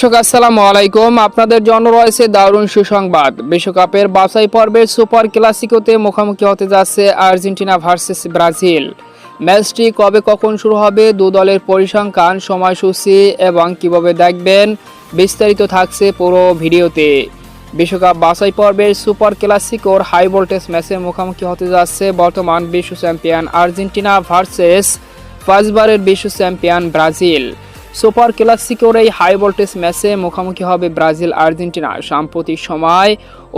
দর্শক আসসালামু আলাইকুম। আপনাদের জন্য রয়েছে দারুণ সুসংবাদ। বিশ্বকাপের বাছাই পর্বের সুপার ক্লাসিকোতে মুখোমুখি হতে যাচ্ছে আর্জেন্টিনা ভার্সেস ব্রাজিল। ম্যাচটি কবে কখন শুরু হবে, দু দলের পরিসংখ্যান, সময়সূচি এবং কিভাবে দেখবেন, বিস্তারিত থাকছে পুরো ভিডিওতে। বিশ্বকাপ বাছাই পর্বের সুপার ক্লাসিকোর হাই ভোল্টেজ ম্যাচে মুখোমুখি হতে যাচ্ছে বর্তমান বিশ্ব চ্যাম্পিয়ন আর্জেন্টিনা ভার্সেস পাঁচবারের বিশ্ব চ্যাম্পিয়ন ব্রাজিল। সুপার ক্লাসিকোর এই হাই ভোল্টেজ ম্যাচে মুখোমুখি হবে ব্রাজিল আর্জেন্টিনা। সাম্প্রতিক সময়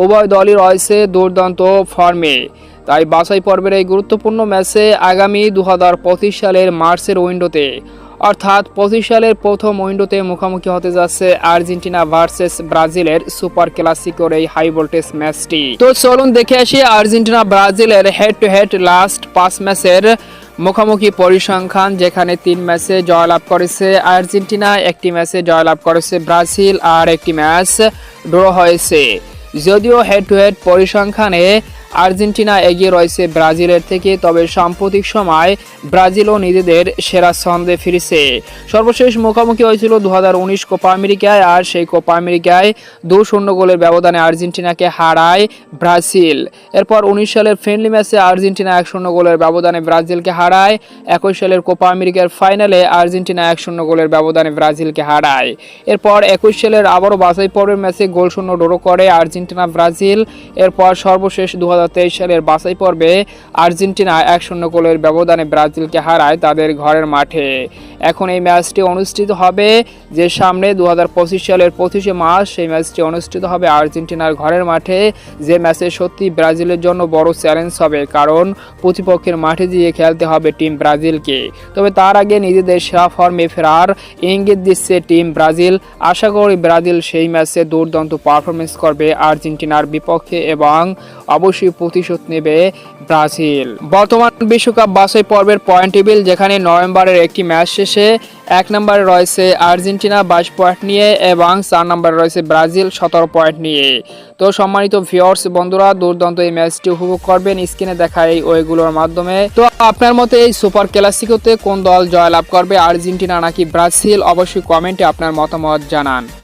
উভয় দলই রয়েছে দুর্দান্ত ফর্মে, তাই বাছাই পর্বের এই গুরুত্বপূর্ণ ম্যাচে আগামী 2025 সালের মার্চের উইন্ডোতে অর্থাৎ 25 সালের প্রথম উইন্ডোতে মুখোমুখি হতে যাচ্ছে আর্জেন্টিনা ভার্সেস ব্রাজিলের সুপার ক্লাসিকোর এই হাই ভোল্টেজ ম্যাচটি। তো চলুন দেখে আসি আর্জেন্টিনা ব্রাজিলের হেড টু হেড লাস্ট 5 ম্যাচের মুখোমুখি পরিসংখ্যান, যেখানে 3 ম্যাচে জয়লাভ করেছে আর্জেন্টিনা, একটি ম্যাচে জয়লাভ করেছে ব্রাজিল আর একটি ম্যাচ ড্র হয়েছে। যদিও হেড টু হেড পরিসংখ্যানে আর্জেন্টিনা এগিয়ে রয়েছে ব্রাজিলের থেকে, তবে সাম্প্রতিক সময় ব্রাজিলও নিজেদের সেরা ছন্দে ফিরেছে। সর্বশেষ মুখোমুখি হয়েছিল 2019 কোপা আমেরিকায়, আর সেই কোপা আমেরিকায় 2-0 গোলের ব্যবধানে আর্জেন্টিনাকে হারায় ব্রাজিল। এরপর 19 সালের ফ্রেন্ডলি ম্যাচে আর্জেন্টিনা 1-0 গোলের ব্যবধানে ব্রাজিলকে হারায়। 21 সালের কোপা আমেরিকার ফাইনালে আর্জেন্টিনা 1-0 গোলের ব্যবধানে ব্রাজিলকে হারায়। এরপর 21 সালের আবারও বাছাই পর্বের ম্যাচে গোলশূন্য ড্র করে আর্জেন্টিনা ব্রাজিল। এরপর সর্বশেষ 2023 সালের বাছাই পর্বে আর্জেন্টিনা 1-0 গোলের ব্যবধানে ব্রাজিলকে হারায় তাদের ঘরের মাঠে। এখন এই ম্যাচটি অনুষ্ঠিত হবে যে সামনে 2025 সালের 25শে মার্চ, সেই ম্যাচটি অনুষ্ঠিত হবে আর্জেন্টিনার ঘরের মাঠে, যে ম্যাচে সত্যি ব্রাজিলের জন্য বড় চ্যালেঞ্জ হবে, কারণ প্রতিপক্ষের মাঠে দিয়ে খেলতে হবে টিম ব্রাজিলকে। তবে তার আগে নিজেদের সেরা ফর্মে ফেরার ইঙ্গিত দিচ্ছে টিম ব্রাজিল। আশা করি ব্রাজিল সেই ম্যাচে দুর্দান্ত পারফরমেন্স করবে আর্জেন্টিনার বিপক্ষে এবং অবশ্যই প্রতিশোধ নেবে ব্রাজিল। বর্তমান বিশ্বকাপ বাছাই পর্বের পয়েন্ট টেবিল, যেখানে নভেম্বরের একটি ম্যাচ শেষে 1 নম্বরে রয়েছে আর্জেন্টিনা 22 পয়েন্ট নিয়ে এবং 4 নম্বরে রয়েছে ব্রাজিল 17 পয়েন্ট নিয়ে। তো সম্মানিত ভিউয়ার্স বন্ধুরা, দুর্দান্ত এই ম্যাচটি উপভোগ করবেন স্ক্রিনে দেখা এই ওয়েগুলোর মাধ্যমে। তো আপনার মতে এই সুপার ক্লাসিকোতে কোন দল জয়লাভ করবে, আর্জেন্টিনা নাকি ব্রাজিল? অবশ্যই কমেন্টে আপনার মতামত জানান।